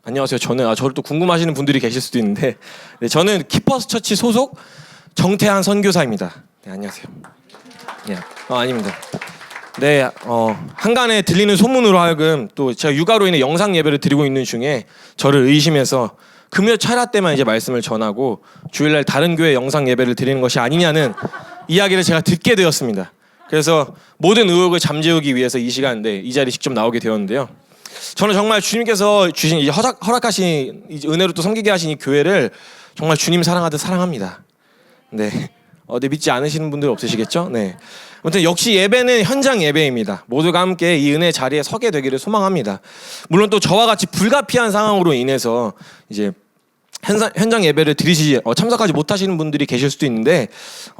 안녕하세요. 저를 또 궁금하시는 분들이 계실 수도 있는데, 네, 저는 키퍼스 처치 소속 정태한 선교사입니다. 네, 안녕하세요. 네, 아닙니다. 네, 한간에 들리는 소문으로 하여금 또 제가 육아로 인해 영상 예배를 드리고 있는 중에 저를 의심해서 금요 차라 때만 이제 말씀을 전하고 주일날 다른 교회 영상 예배를 드리는 것이 아니냐는 이야기를 제가 듣게 되었습니다. 그래서 모든 의혹을 잠재우기 위해서 이 시간에 이 자리에 직접 나오게 되었는데요. 저는 정말 주님께서 주신 이제 허락하신 이제 은혜로 또 섬기게 하신 이 교회를 정말 주님 사랑하듯 사랑합니다. 네, 네, 믿지 않으시는 분들 없으시겠죠? 네. 아무튼 역시 예배는 현장 예배입니다. 모두가 함께 이 은혜 자리에 서게 되기를 소망합니다. 물론 또 저와 같이 불가피한 상황으로 인해서 이제 현장 예배를 참석하지 못하시는 분들이 계실 수도 있는데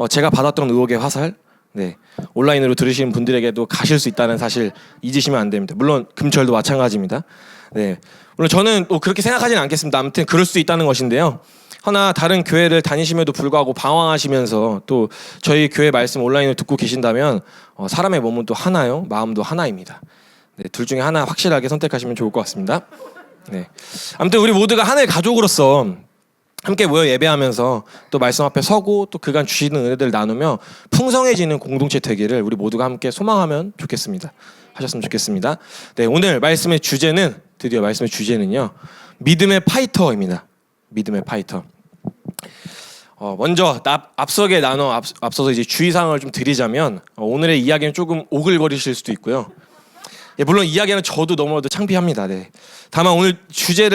제가 받았던 의혹의 화살, 네, 온라인으로 들으시는 분들에게도 가실 수 있다는 사실 잊으시면 안 됩니다. 물론 금철도 마찬가지입니다. 네, 물론 저는 또 그렇게 생각하지는 않겠습니다. 아무튼 그럴 수 있다는 것인데요. 허나 다른 교회를 다니심에도 불구하고 방황하시면서 또 저희 교회 말씀 온라인으로 듣고 계신다면 사람의 몸은 또 하나요, 마음도 하나입니다. 네, 둘 중에 하나 확실하게 선택하시면 좋을 것 같습니다. 네, 아무튼 우리 모두가 하나의 가족으로서 함께 모여 예배하면서 또 말씀 앞에 서고 또 그간 주시는 은혜들을 나누며 풍성해지는 공동체 되기를 우리 모두가 함께 소망하면 좋겠습니다. 하셨으면 좋겠습니다. 네, 오늘 드디어 말씀의 주제는요, 믿음의 파이터. 먼저 앞서서 이제 주의사항을 좀 드리자면 오늘의 이야기는 조금 오글거리실 수도 있고요. 예, 물론 이야기는 저도 너무나도 창피합니다. 네. 다만 오늘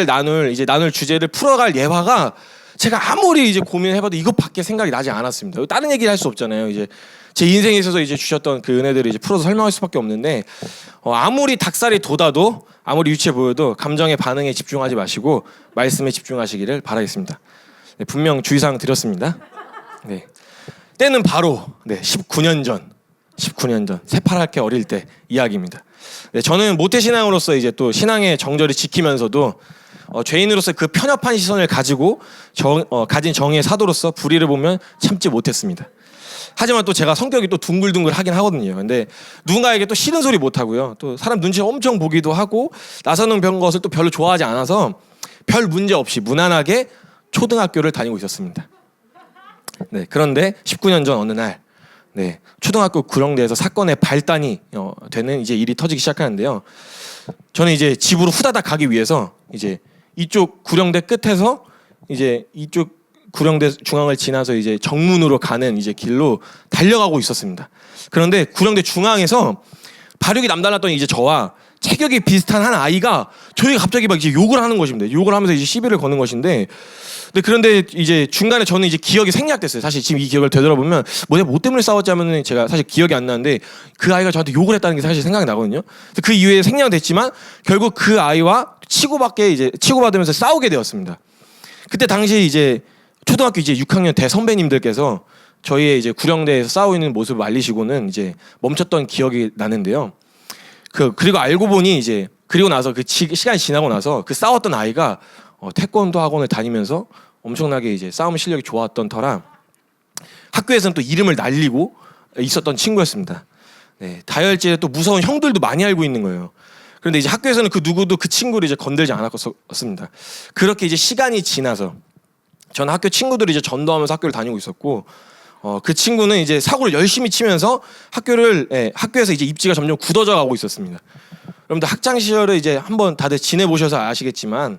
나눌 주제를 풀어갈 예화가 제가 아무리 이제 고민해봐도 이것밖에 생각이 나지 않았습니다. 다른 얘기를 할 수 없잖아요. 이제 제 인생에 있어서 이제 주셨던 그 은혜들을 이제 풀어서 설명할 수밖에 없는데 아무리 닭살이 돋아도 아무리 유치해 보여도 감정의 반응에 집중하지 마시고 말씀에 집중하시기를 바라겠습니다. 네, 분명 주의사항 드렸습니다. 네. 때는 바로 19년 전 새파랗게 어릴 때 이야기입니다. 네, 저는 모태신앙으로서 이제 또 신앙의 정절을 지키면서도 죄인으로서 그 편협한 시선을 가지고 가진 정의의 사도로서 불의를 보면 참지 못했습니다. 하지만 또 제가 성격이 또 둥글둥글 하긴 하거든요. 근데 누군가에게 또 싫은 소리 못 하고요. 또 사람 눈치 엄청 보기도 하고 나서는 것을 또 별로 좋아하지 않아서 별 문제 없이 무난하게 초등학교를 다니고 있었습니다. 네, 그런데 19년 전 어느 날 초등학교 구령대에서 사건의 발단이 되는 이제 일이 터지기 시작하는데요. 저는 이제 집으로 후다닥 가기 위해서 이제 이쪽 구령대 끝에서 이제 이쪽 구령대 중앙을 지나서 이제 정문으로 가는 이제 길로 달려가고 있었습니다. 그런데 구령대 중앙에서 발육이 남달랐던 이제 저와 체격이 비슷한 한 아이가 저에게 갑자기 막 이제 욕을 하는 것입니다. 욕을 하면서 이제 시비를 거는 것인데, 그런데 이제 중간에 저는 이제 기억이 생략됐어요. 사실 지금 이 기억을 되돌아보면 뭐 때문에 싸웠지 하면은 제가 사실 기억이 안 나는데 그 아이가 저한테 욕을 했다는 게 사실 생각이 나거든요. 그 이후에 생략됐지만 결국 그 아이와 치고받으면서 싸우게 되었습니다. 그때 당시에 이제 초등학교 이제 6학년 대선배님들께서 저희의 이제 구령대에서 싸우고 있는 모습을 말리시고는 이제 멈췄던 기억이 나는데요. 그리고 알고 보니 이제 그리고 나서 그 시간이 지나고 나서 그 싸웠던 아이가 태권도 학원을 다니면서 엄청나게 이제 싸움 실력이 좋았던 터라 학교에서는 또 이름을 날리고 있었던 친구였습니다. 네, 다혈질에 또 무서운 형들도 많이 알고 있는 거예요. 그런데 이제 학교에서는 그 누구도 그 친구를 이제 건들지 않았습니다. 그렇게 이제 시간이 지나서 저는 학교 친구들이 이제 전도하면서 학교를 다니고 있었고, 그 친구는 이제 사고를 열심히 치면서 학교에서 이제 입지가 점점 굳어져 가고 있었습니다. 여러분들 학창 시절을 이제 한번 다들 지내보셔서 아시겠지만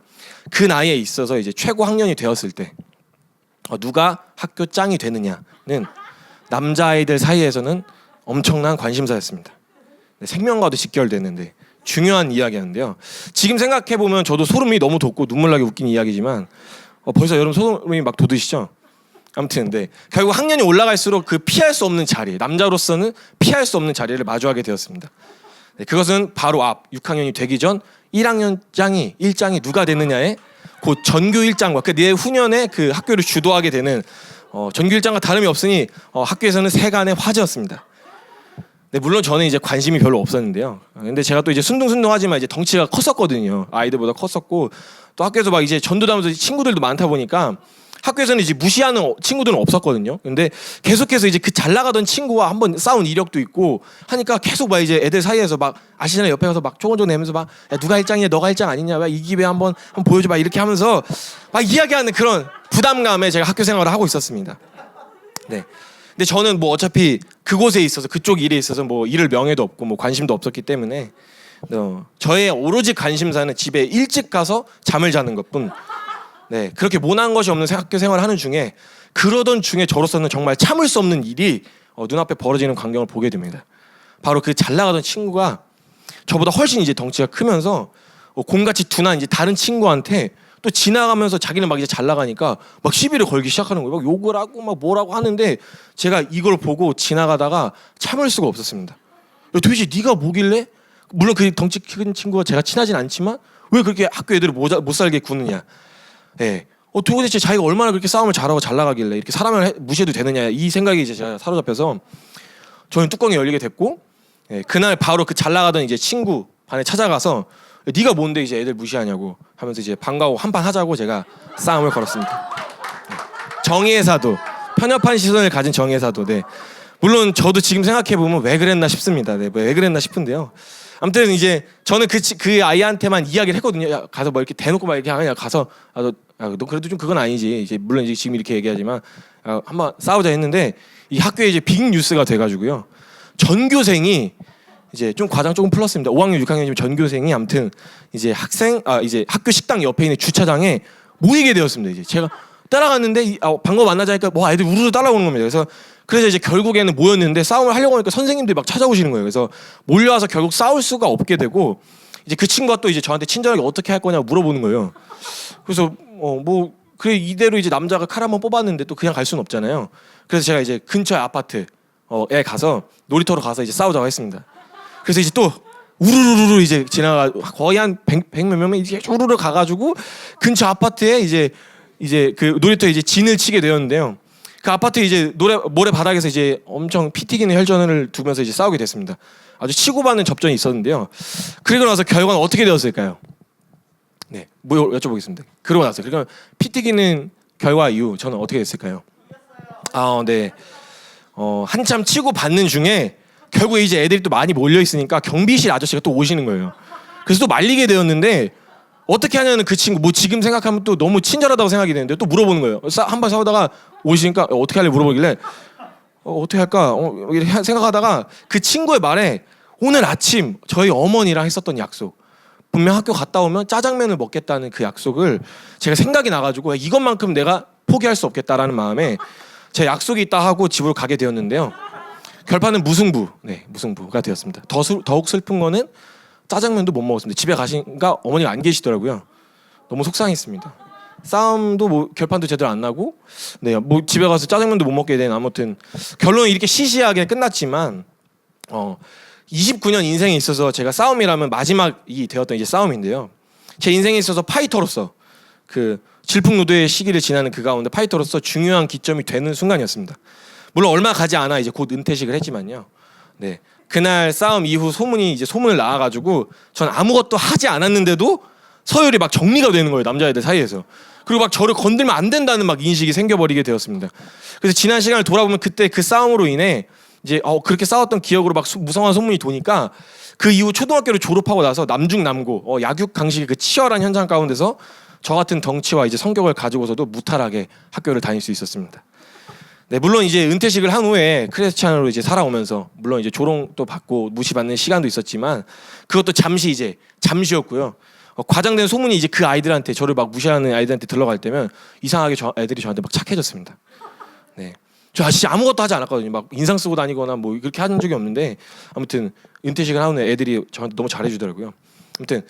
그 나이에 있어서 이제 최고 학년이 되었을 때 누가 학교 짱이 되느냐는 남자아이들 사이에서는 엄청난 관심사였습니다. 생명과도 직결되는데 중요한 이야기였는데요. 지금 생각해보면 저도 소름이 너무 돋고 눈물나게 웃긴 이야기지만 벌써 여러분 소름이 막 돋으시죠? 아무튼 결국 학년이 올라갈수록 그 피할 수 없는 자리, 남자로서는 피할 수 없는 자리를 마주하게 되었습니다. 그것은 바로 6학년이 되기 전 1장이 누가 되느냐에 곧 전교 1장과 내 후년에 그 학교를 주도하게 되는 전교 1장과 다름이 없으니 학교에서는 세간의 화제였습니다. 네, 물론 저는 이제 관심이 별로 없었는데요. 근데 제가 또 이제 순둥순둥하지만 이제 덩치가 컸었거든요. 아이들보다 컸었고 또 학교에서 막 이제 전도하면서 친구들도 많다 보니까 학교에서는 이제 무시하는 친구들은 없었거든요. 근데 계속해서 이제 그 잘 나가던 친구와 한번 싸운 이력도 있고 하니까 계속 막 이제 애들 사이에서 막 아시잖아요. 옆에 가서 막 쪼곤쪼곤 내면서 막 야, 누가 1장이냐 너가 1장 아니냐 이 기회 한번 보여줘 봐 이렇게 하면서 막 이야기하는 그런 부담감에 제가 학교 생활을 하고 있었습니다. 네. 근데 저는 뭐 어차피 그곳에 있어서 그쪽 일에 있어서 뭐 일을 명예도 없고 뭐 관심도 없었기 때문에 저의 오로지 관심사는 집에 일찍 가서 잠을 자는 것뿐. 네, 그렇게 모난 것이 없는 학교 생활을 하는 중에 그러던 중에 저로서는 정말 참을 수 없는 일이 눈앞에 벌어지는 광경을 보게 됩니다. 바로 그 잘 나가던 친구가 저보다 훨씬 이제 덩치가 크면서 공같이 둔한 이제 다른 친구한테 또 지나가면서 자기는 막 이제 잘 나가니까 막 시비를 걸기 시작하는 거예요. 막 욕을 하고 막 뭐라고 하는데 제가 이걸 보고 지나가다가 참을 수가 없었습니다. 도대체 네가 뭐길래? 물론 그 덩치 큰 친구가 제가 친하진 않지만 왜 그렇게 학교 애들을 못 살게 구느냐? 예. 도대체 자기가 얼마나 그렇게 싸움을 잘하고 잘 나가길래 이렇게 사람을 무시해도 되느냐 이 생각이 이제 제가 사로잡혀서 저는 뚜껑이 열리게 됐고 그날 바로 그 잘 나가던 이제 친구 반에 찾아가서 네가 뭔데 이제 애들 무시하냐고 하면서 이제 반가워 한판 하자고 제가 싸움을 걸었습니다. 정의의 사도, 편협한 시선을 가진 정의의 사도. 네. 물론 저도 지금 생각해 보면 왜 그랬나 싶습니다. 네. 왜 그랬나 싶은데요. 아무튼 이제 저는 그 아이한테만 이야기를 했거든요. 야, 가서 뭐 이렇게 대놓고 막 이렇게 하냐 가서 너 그래도 좀 그건 아니지. 이제 물론 이제 지금 이렇게 얘기하지만 한번 싸우자 했는데 이 학교에 이제 빅 뉴스가 돼가지고요. 전교생이 이제 좀 과장 조금 플러스입니다. 5학년, 6학년이면 전교생이 아무튼 이제 이제 학교 식당 옆에 있는 주차장에 모이게 되었습니다. 이제 제가 따라갔는데 방금 만나자 하니까 뭐 애들 우르르 따라오는 겁니다. 그래서 이제 결국에는 모였는데 싸움을 하려고 하니까 선생님들이 막 찾아오시는 거예요. 그래서 몰려와서 결국 싸울 수가 없게 되고 이제 그 친구가 또 이제 저한테 친절하게 어떻게 할 거냐고 물어보는 거예요. 그래서 뭐 그래 이대로 이제 남자가 칼 한번 뽑았는데 또 그냥 갈 수는 없잖아요. 그래서 제가 이제 근처 아파트에 가서 놀이터로 가서 이제 싸우자고 했습니다. 그래서 이제 또 우르르르 이제 지나가 거의 한 100 몇 명이 이제 우르르 가가지고 근처 아파트에 이제 그 놀이터에 이제 진을 치게 되었는데요. 그 아파트 이제 모래 바닥에서 이제 엄청 피 튀기는 혈전을 두면서 이제 싸우게 됐습니다. 아주 치고받는 접전이 있었는데요. 그리고 나서 결과는 어떻게 되었을까요? 네, 뭐 여쭤보겠습니다. 그러고 나서 그러니까 피 튀기는 결과 이후 저는 어떻게 됐을까요? 네, 한참 치고받는 중에 결국에 이제 애들이 또 많이 몰려 있으니까 경비실 아저씨가 또 오시는 거예요. 그래서 또 말리게 되었는데 어떻게 하냐는 그 친구 뭐 지금 생각하면 또 너무 친절하다고 생각이 되는데 또 물어보는 거예요. 한번 싸우다가 오시니까 어떻게 할래 물어보길래 어떻게 할까 이렇게 생각하다가 그 친구의 말에 오늘 아침 저희 어머니랑 했었던 약속 분명 학교 갔다 오면 짜장면을 먹겠다는 그 약속을 제가 생각이 나가지고 이것만큼 내가 포기할 수 없겠다라는 마음에 제 약속이 있다 하고 집으로 가게 되었는데요. 결판은 무승부가 되었습니다. 더욱 슬픈 거는 짜장면도 못 먹었습니다. 집에 가시니까 어머니가 안 계시더라고요. 너무 속상했습니다. 싸움도 뭐 결판도 제대로 안 나고, 네, 뭐 집에 가서 짜장면도 못 먹게 된 아무튼 결론은 이렇게 시시하게 끝났지만, 29년 인생에 있어서 제가 싸움이라면 마지막이 되었던 이제 싸움인데요. 제 인생에 있어서 파이터로서 그 질풍노도의 시기를 지나는 그 가운데 파이터로서 중요한 기점이 되는 순간이었습니다. 물론 얼마 가지 않아 이제 곧 은퇴식을 했지만요. 네. 그날 싸움 이후 소문을 나와가지고 전 아무것도 하지 않았는데도 서열이 막 정리가 되는 거예요. 남자애들 사이에서. 그리고 막 저를 건들면 안 된다는 막 인식이 생겨버리게 되었습니다. 그래서 지난 시간을 돌아보면 그때 그 싸움으로 인해 이제 그렇게 싸웠던 기억으로 막 무성한 소문이 도니까 그 이후 초등학교를 졸업하고 나서 남중남고 약육 강식의 그 치열한 현장 가운데서 저 같은 덩치와 이제 성격을 가지고서도 무탈하게 학교를 다닐 수 있었습니다. 네, 물론 이제 은퇴식을 한 후에 크리스찬으로 이제 살아오면서 물론 이제 조롱도 받고 무시받는 시간도 있었지만 그것도 잠시였고요. 과장된 소문이 이제 그 아이들한테 저를 막 무시하는 아이들한테 들러갈 때면 이상하게 애들이 저한테 막 착해졌습니다. 네, 저 진짜 아무것도 하지 않았거든요. 막 인상 쓰고 다니거나 뭐 그렇게 한 적이 없는데 아무튼 은퇴식을 한 후에 애들이 저한테 너무 잘해주더라고요. 아무튼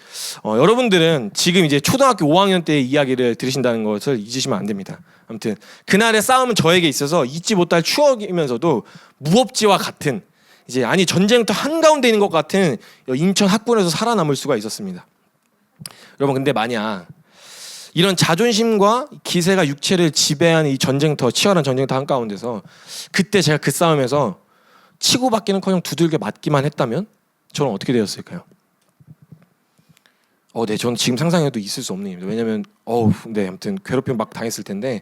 여러분들은 지금 이제 초등학교 5학년 때의 이야기를 들으신다는 것을 잊으시면 안 됩니다. 아무튼 그날의 싸움은 저에게 있어서 잊지 못할 추억이면서도 무법지와 같은 전쟁터 한가운데 있는 것 같은 인천 학군에서 살아남을 수가 있었습니다. 여러분 근데 만약 이런 자존심과 기세가 육체를 지배하는 이 치열한 전쟁터 한가운데서 그때 제가 그 싸움에서 치고받기는커녕 두들겨 맞기만 했다면 저는 어떻게 되었을까요? 네, 저는 지금 상상해도 있을 수 없는 일입니다. 왜냐면 네, 아무튼 괴롭힘 막 당했을 텐데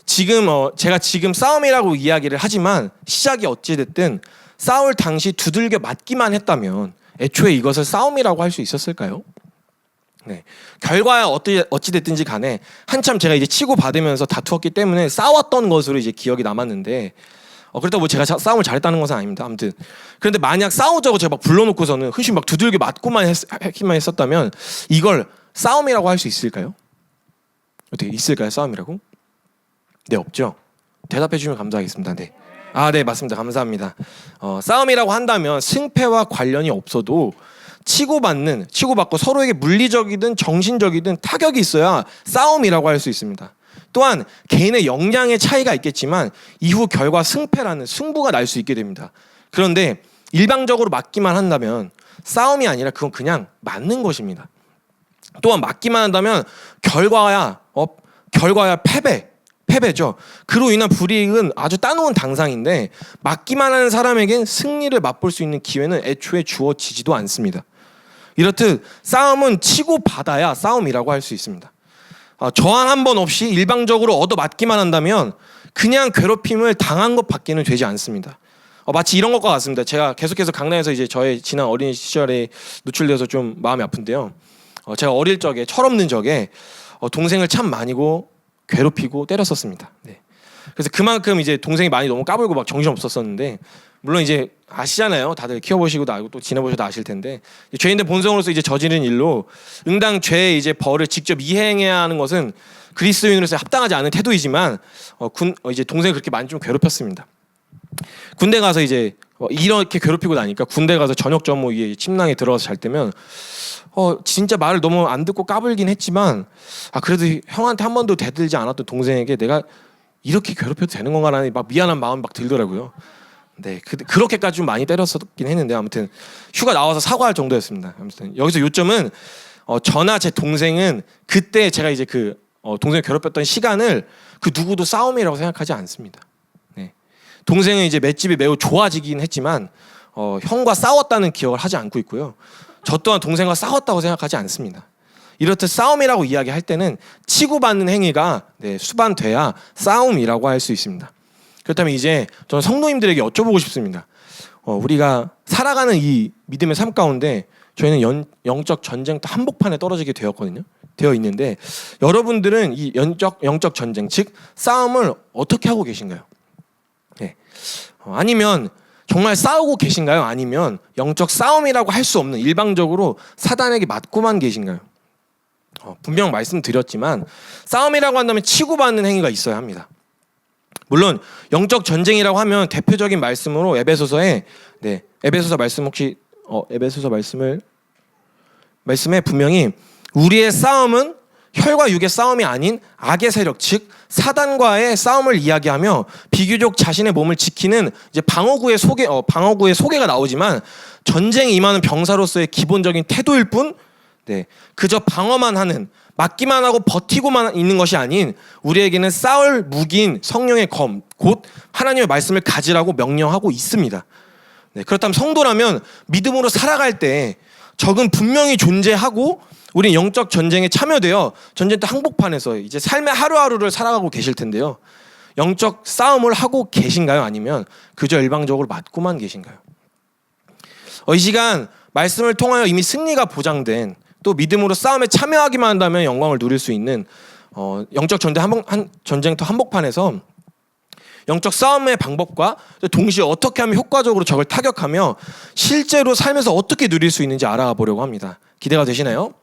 지금 제가 지금 싸움이라고 이야기를 하지만 시작이 어찌 됐든 싸울 당시 두들겨 맞기만 했다면 애초에 이것을 싸움이라고 할 수 있었을까요? 네, 결과야 어찌 됐든지 간에 한참 제가 이제 치고 받으면서 다투었기 때문에 싸웠던 것으로 이제 기억이 남았는데 그렇다고 뭐 제가 싸움을 잘했다는 것은 아닙니다. 아무튼 그런데 만약 싸우자고 제가 막 불러놓고서는 흔히 막 두들겨 맞고만 했기만 했었다면 이걸 싸움이라고 할 수 있을까요? 어떻게 있을까요? 싸움이라고? 네, 없죠. 대답해 주시면 감사하겠습니다. 네. 네, 맞습니다. 감사합니다. 싸움이라고 한다면 승패와 관련이 없어도 치고받고 서로에게 물리적이든 정신적이든 타격이 있어야 싸움이라고 할 수 있습니다. 또한 개인의 역량의 차이가 있겠지만 이후 결과 승패라는 승부가 날 수 있게 됩니다. 그런데 일방적으로 맞기만 한다면 싸움이 아니라 그건 그냥 맞는 것입니다. 또한 맞기만 한다면 결과야 패배죠. 그로 인한 불이익은 아주 따놓은 당상인데 맞기만 하는 사람에겐 승리를 맛볼 수 있는 기회는 애초에 주어지지도 않습니다. 이렇듯 싸움은 치고 받아야 싸움이라고 할 수 있습니다. 저항 한 번 없이 일방적으로 얻어맞기만 한다면 그냥 괴롭힘을 당한 것밖에는 되지 않습니다. 마치 이런 것과 같습니다. 제가 계속해서 강남에서 이제 저의 지난 어린 시절에 노출되어서 좀 마음이 아픈데요. 제가 어릴 적에 철없는 적에 동생을 참 많이 괴롭히고 때렸었습니다. 네. 그래서 그만큼 이제 동생이 많이 너무 까불고 막 정신 없었었는데 물론 이제 아시잖아요. 다들 키워보시고도 알고 또 지내보셔도 아실 텐데 죄인의 본성으로서 이제 저지른 일로 응당 죄의 이제 벌을 직접 이행해야 하는 것은 그리스도인으로서 합당하지 않은 태도이지만 이제 동생을 그렇게 많이 좀 괴롭혔습니다. 군대 가서 이제 이렇게 괴롭히고 나니까 군대 가서 저녁 전무 위에 침낭에 들어가서 잘 때면 진짜 말을 너무 안 듣고 까불긴 했지만 그래도 형한테 한 번도 대들지 않았던 동생에게 내가 이렇게 괴롭혀도 되는 건가라는 막 미안한 마음이 막 들더라고요. 네, 그렇게까지 좀 많이 때렸었긴 했는데 아무튼 휴가 나와서 사과할 정도였습니다. 아무튼 여기서 요점은 저나 제 동생은 그때 제가 이제 동생을 괴롭혔던 시간을 그 누구도 싸움이라고 생각하지 않습니다. 네. 동생은 이제 맷집이 매우 좋아지긴 했지만 형과 싸웠다는 기억을 하지 않고 있고요. 저 또한 동생과 싸웠다고 생각하지 않습니다. 이렇듯 싸움이라고 이야기할 때는 치고받는 행위가 수반돼야 싸움이라고 할 수 있습니다. 그렇다면 이제 저는 성도님들에게 여쭤보고 싶습니다. 우리가 살아가는 이 믿음의 삶 가운데 저희는 영적 전쟁터 한복판에 떨어지게 되어 있는데 여러분들은 이 영적 전쟁 즉 싸움을 어떻게 하고 계신가요? 네. 아니면 정말 싸우고 계신가요? 아니면 영적 싸움이라고 할 수 없는 일방적으로 사단에게 맞고만 계신가요? 분명 말씀드렸지만 싸움이라고 한다면 치고받는 행위가 있어야 합니다. 물론 영적 전쟁이라고 하면 대표적인 말씀으로 에베소서에 에베소서 말씀 혹시 에베소서 말씀에 분명히 우리의 싸움은 혈과 육의 싸움이 아닌 악의 세력 즉 사단과의 싸움을 이야기하며 비교적 자신의 몸을 지키는 이제 방어구의 소개가 나오지만 전쟁에 임하는 병사로서의 기본적인 태도일 뿐 그저 방어만 하는 맞기만 하고 버티고만 있는 것이 아닌 우리에게는 싸울 무기인 성령의 검, 곧 하나님의 말씀을 가지라고 명령하고 있습니다. 그렇다면 성도라면 믿음으로 살아갈 때 적은 분명히 존재하고 우린 영적 전쟁에 참여되어 전쟁터 한복판에서 이제 삶의 하루하루를 살아가고 계실 텐데요. 영적 싸움을 하고 계신가요? 아니면 그저 일방적으로 맞고만 계신가요? 이 시간 말씀을 통하여 이미 승리가 보장된 또 믿음으로 싸움에 참여하기만 한다면 영광을 누릴 수 있는 영적 전쟁터 한복판에서 영적 싸움의 방법과 동시에 어떻게 하면 효과적으로 적을 타격하며 실제로 삶에서 어떻게 누릴 수 있는지 알아보려고 합니다. 기대가 되시나요?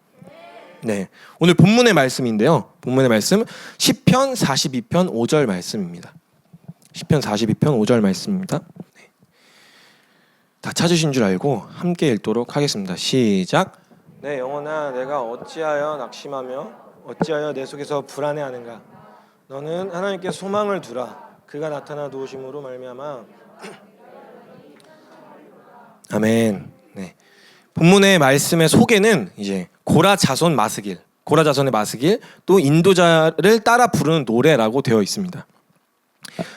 네, 오늘 본문의 말씀인데요. 본문의 말씀 시편 42편 5절 말씀입니다. 시편 42편 5절 말씀입니다. 다 찾으신 줄 알고 함께 읽도록 하겠습니다. 시작. 내 영혼아 내가 어찌하여 낙심하며 어찌하여 내 속에서 불안해하는가. 너는 하나님께 소망을 두라. 그가 나타나 도우심으로 말미암아. 아멘. 네. 본문의 말씀의 소개는 이제 고라 자손의 마스길 또 인도자를 따라 부르는 노래라고 되어 있습니다.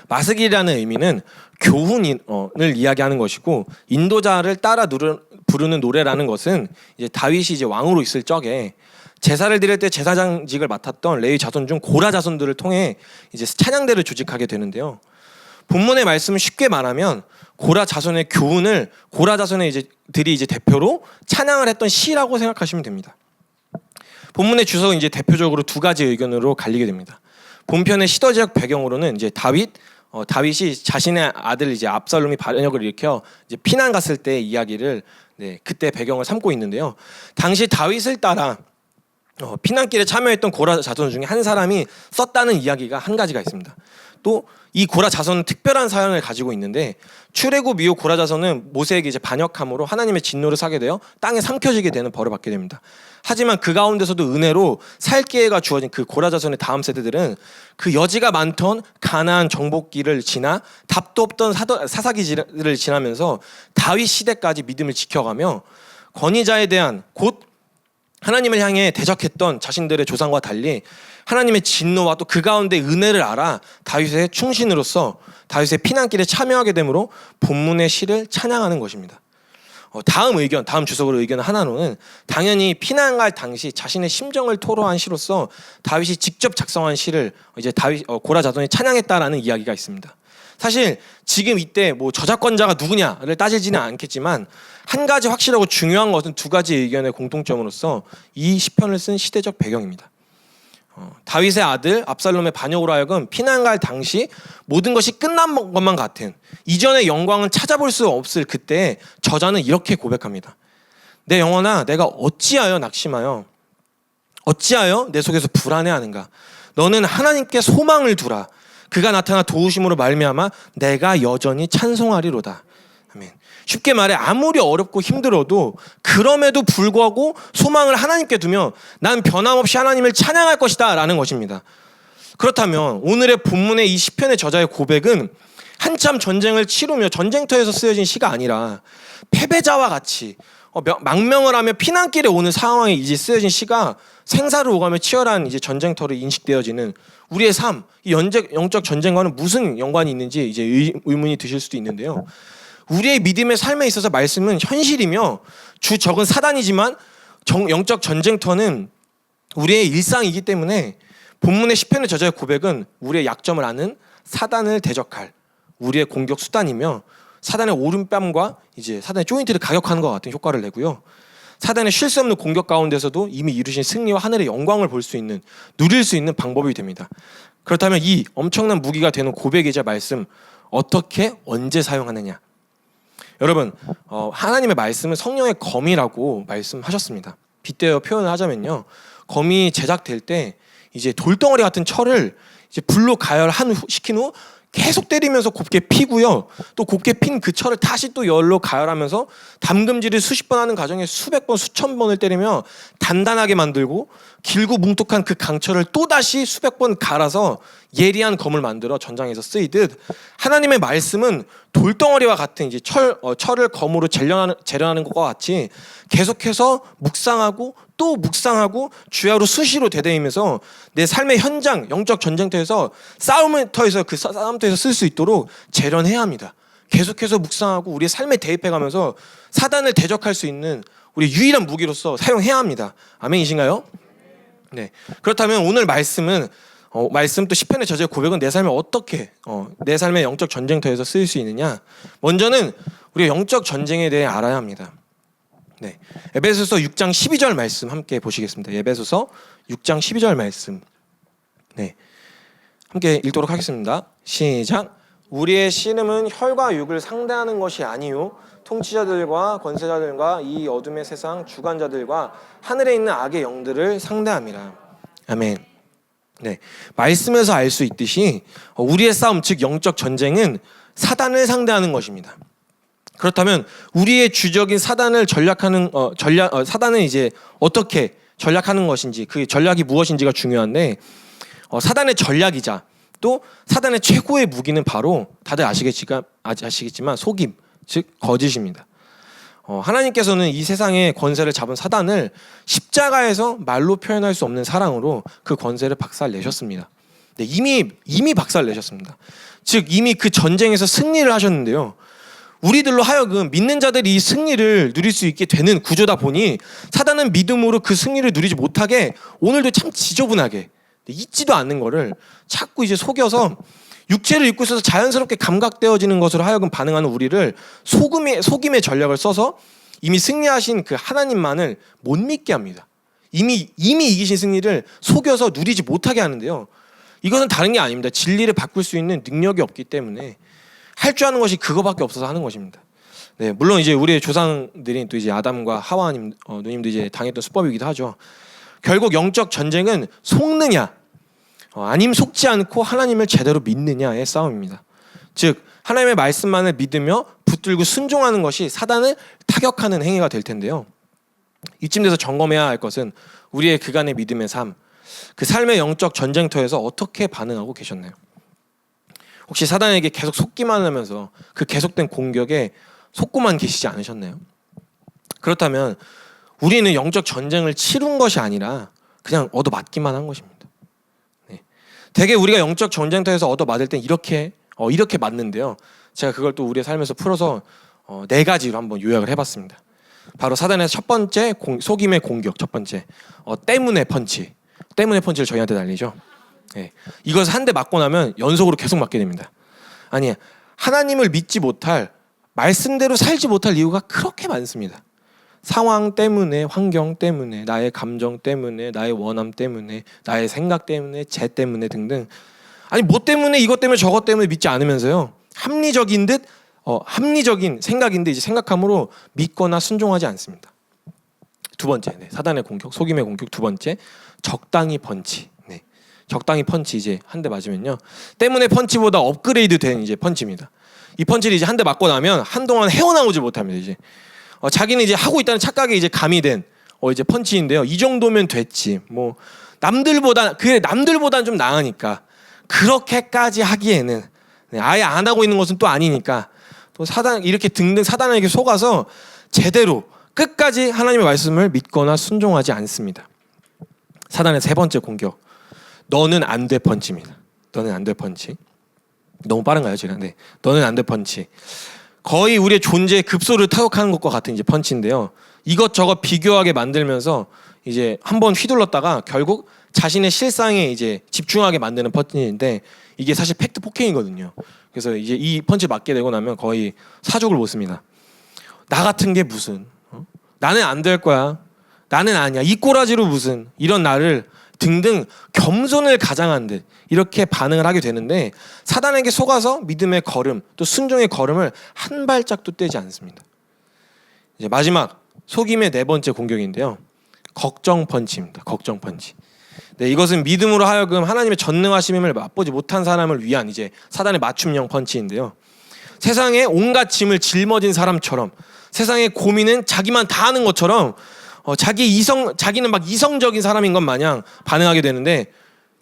마스길이라는 의미는 교훈을 이야기하는 것이고 인도자를 따라 부르는 노래라는 것은 이제 다윗이 이제 왕으로 있을 적에 제사를 드릴 때 제사장직을 맡았던 레위 자손 중 고라 자손들을 통해 이제 찬양대를 조직하게 되는데요. 본문의 말씀은 쉽게 말하면 고라 자손의 교훈을 고라 자손의 들이 이제 대표로 찬양을 했던 시라고 생각하시면 됩니다. 본문의 주석은 이제 대표적으로 두 가지 의견으로 갈리게 됩니다. 본편의 시대적 배경으로는 이제 다윗이 자신의 아들 이제 압살롬이 반역을 일으켜 이제 피난 갔을 때 이야기를 그때 배경을 삼고 있는데요. 당시 다윗을 따라 피난길에 참여했던 고라 자손 중에 한 사람이 썼다는 이야기가 한 가지가 있습니다. 또 이 고라 자손은 특별한 사연을 가지고 있는데 출애굽 이후 고라 자손은 모세에게 이제 반역함으로 하나님의 진노를 사게 되어 땅에 삼켜지게 되는 벌을 받게 됩니다. 하지만 그 가운데서도 은혜로 살 기회가 주어진 그 고라 자손의 다음 세대들은 그 여지가 많던 가나안 정복기를 지나 답도 없던 사사기를 지나면서 다윗 시대까지 믿음을 지켜가며 권위자에 대한 곧 하나님을 향해 대적했던 자신들의 조상과 달리 하나님의 진노와 또 그 가운데 은혜를 알아 다윗의 충신으로서 다윗의 피난길에 참여하게 되므로 본문의 시를 찬양하는 것입니다. 다음 주석으로 의견 하나로는 당연히 피난 갈 당시 자신의 심정을 토로한 시로서 다윗이 직접 작성한 시를 이제 고라 자손이 찬양했다라는 이야기가 있습니다. 사실 지금 이때 뭐 저작권자가 누구냐를 따지지는 않겠지만 한 가지 확실하고 중요한 것은 두 가지 의견의 공통점으로서 이 시편을 쓴 시대적 배경입니다. 다윗의 아들 압살롬의 반역으로 하여금 피난 갈 당시 모든 것이 끝난 것만 같은 이전의 영광은 찾아볼 수 없을 그때 저자는 이렇게 고백합니다. 내 영혼아 내가 어찌하여 낙심하여 어찌하여 내 속에서 불안해하는가. 너는 하나님께 소망을 두라. 그가 나타나 도우심으로 말미암아 내가 여전히 찬송하리로다. 아멘. 쉽게 말해 아무리 어렵고 힘들어도 그럼에도 불구하고 소망을 하나님께 두며 난 변함없이 하나님을 찬양할 것이다 라는 것입니다. 그렇다면 오늘의 본문의 이 시편의 저자의 고백은 한참 전쟁을 치르며 전쟁터에서 쓰여진 시가 아니라 패배자와 같이 망명을 하며 피난길에 오는 상황에 이제 쓰여진 시가 생사를 오가며 치열한 이제 전쟁터로 인식되어지는 우리의 삶, 이 영적 전쟁과는 무슨 연관이 있는지 이제 의문이 드실 수도 있는데요. 우리의 믿음의 삶에 있어서 말씀은 현실이며 주 적은 사단이지만 영적 전쟁터는 우리의 일상이기 때문에 본문의 시편의 저자의 고백은 우리의 약점을 아는 사단을 대적할 우리의 공격 수단이며 사단의 오른뺨과 이제 사단의 조인트를 가격하는 것 같은 효과를 내고요. 사단의 쉴 수 없는 공격 가운데서도 이미 이루신 승리와 하늘의 영광을 볼 수 있는 누릴 수 있는 방법이 됩니다. 그렇다면 이 엄청난 무기가 되는 고백이자 말씀 어떻게 언제 사용하느냐? 여러분 하나님의 말씀은 성령의 검이라고 말씀하셨습니다. 빗대어 표현을 하자면요, 검이 제작될 때 이제 돌덩어리 같은 철을 이제 불로 시킨 후 계속 때리면서 곱게 피고요. 또 곱게 핀 그 철을 다시 또 열로 가열하면서 담금질을 수십 번 하는 과정에 수백 번, 수천 번을 때리며 단단하게 만들고 길고 뭉툭한 그 강철을 또다시 수백 번 갈아서 예리한 검을 만들어 전장에서 쓰이듯 하나님의 말씀은 돌덩어리와 같은 이제 철을 검으로 재련하는 것과 같이 계속해서 묵상하고 또 묵상하고 주야로 수시로 되새이면서 내 삶의 현장, 영적 전쟁터에서 싸움터에서 그 싸움터에서 쓸 수 있도록 재련해야 합니다. 계속해서 묵상하고 우리의 삶에 대입해가면서 사단을 대적할 수 있는 우리 유일한 무기로서 사용해야 합니다. 아멘이신가요? 네. 그렇다면 오늘 말씀 또 시편의 저자의 고백은 내 삶에 어떻게 내 삶의 영적 전쟁터에서 쓰일 수 있느냐? 먼저는 우리의 영적 전쟁에 대해 알아야 합니다. 네. 에베소서 6장 12절 말씀 함께 보시겠습니다. 에베소서 6장 12절 말씀. 네. 함께 읽도록 하겠습니다. 시작. 우리의 씨름은 혈과 육을 상대하는 것이 아니요 통치자들과 권세자들과 이 어둠의 세상 주관자들과 하늘에 있는 악의 영들을 상대함이라. 아멘. 네. 말씀에서 알 수 있듯이 우리의 싸움, 즉 영적 전쟁은 사단을 상대하는 것입니다. 그렇다면 우리의 주적인 사단을 사단은 이제 어떻게 전략하는 것인지, 그 전략이 무엇인지가 중요한데, 사단의 전략이자 또 사단의 최고의 무기는 바로 다들 아시겠지만 속임, 즉 거짓입니다. 하나님께서는 이 세상의 권세를 잡은 사단을 십자가에서 말로 표현할 수 없는 사랑으로 그 권세를 박살내셨습니다. 네, 이미 박살내셨습니다. 즉 이미 그 전쟁에서 승리를 하셨는데요. 우리들로 하여금 믿는 자들이 이 승리를 누릴 수 있게 되는 구조다 보니 사단은 믿음으로 그 승리를 누리지 못하게 오늘도 참 지저분하게 잊지도 않는 거를 자꾸 이제 속여서 육체를 입고 있어서 자연스럽게 감각되어지는 것으로 하여금 반응하는 우리를 속임의 전략을 써서 이미 승리하신 그 하나님만을 못 믿게 합니다. 이미 이기신 승리를 속여서 누리지 못하게 하는데요. 이것은 다른 게 아닙니다. 진리를 바꿀 수 있는 능력이 없기 때문에 할 줄 아는 것이 그거밖에 없어서 하는 것입니다. 네, 물론 이제 우리의 조상들이 또 이제 아담과 하와님 누님도 이제 당했던 수법이기도 하죠. 결국 영적 전쟁은 속느냐, 아님 속지 않고 하나님을 제대로 믿느냐의 싸움입니다. 즉 하나님의 말씀만을 믿으며 붙들고 순종하는 것이 사단을 타격하는 행위가 될 텐데요. 이쯤 돼서 점검해야 할 것은 우리의 그간의 믿음의 삶, 그 삶의 영적 전쟁터에서 어떻게 반응하고 계셨나요? 혹시 사단에게 계속 속기만 하면서 그 계속된 공격에 속고만 계시지 않으셨나요? 그렇다면 우리는 영적 전쟁을 치룬 것이 아니라 그냥 얻어맞기만 한 것입니다. 네. 대개 우리가 영적 전쟁터에서 얻어맞을 땐 이렇게 맞는데요. 제가 그걸 또 우리의 삶에서 풀어서 4가지로 한번 요약을 해봤습니다. 바로 사단의 첫 번째 속임의 공격, 첫 번째 때문의 펀치를 저희한테 날리죠. 네. 이것을 한 대 맞고 나면 연속으로 계속 맞게 됩니다. 아니, 하나님을 믿지 못할, 말씀대로 살지 못할 이유가 그렇게 많습니다. 상황 때문에, 환경 때문에, 나의 감정 때문에, 나의 원함 때문에, 나의 생각 때문에, 재 때문에 등등. 아니 뭐 때문에, 이것 때문에, 저것 때문에 믿지 않으면서요, 합리적인 생각인데 이제 생각함으로 믿거나 순종하지 않습니다. 두 번째, 사단의 공격, 속임의 공격. 두 번째, 적당히 펀치. 적당히 펀치, 이제 한 대 맞으면요, 때문에 펀치보다 업그레이드 된 이제 펀치입니다. 이 펀치를 이제 한 대 맞고 나면 한동안 헤어나오지 못합니다. 이제 자기는 이제 하고 있다는 착각에 이제 가미된 이제 펀치인데요. 이 정도면 됐지. 뭐 남들보다는 좀 나으니까 그렇게까지 하기에는, 아예 안 하고 있는 것은 또 아니니까 또 이렇게 등등 사단에게 속아서 제대로 끝까지 하나님의 말씀을 믿거나 순종하지 않습니다. 사단의 세 번째 공격, 너는 안 돼 펀치입니다. 너는 안 돼 펀치. 너무 빠른가요, 제가? 네. 너는 안 돼 펀치. 거의 우리의 존재의 급소를 타격하는 것과 같은 이제 펀치인데요. 이것저것 비교하게 만들면서 이제 한번 휘둘렀다가 결국 자신의 실상에 이제 집중하게 만드는 펀치인데, 이게 사실 팩트 폭행이거든요. 그래서 이제 이 펀치 맞게 되고 나면 거의 사족을 못 씁니다. 나 같은 게 무슨? 나는 안 될 거야. 나는 아니야. 이 꼬라지로 무슨? 이런 나를 등등 겸손을 가장한 듯 이렇게 반응을 하게 되는데, 사단에게 속아서 믿음의 걸음, 또 순종의 걸음을 한 발짝도 떼지 않습니다. 이제 마지막 속임의 네 번째 공격인데요. 걱정 펀치입니다. 걱정 펀치. 네, 이것은 믿음으로 하여금 하나님의 전능하심을 맛보지 못한 사람을 위한 이제 사단의 맞춤형 펀치인데요. 세상에 온갖 짐을 짊어진 사람처럼, 세상의 고민은 자기만 다 하는 것처럼 자기는 막 이성적인 사람인 것 마냥 반응하게 되는데,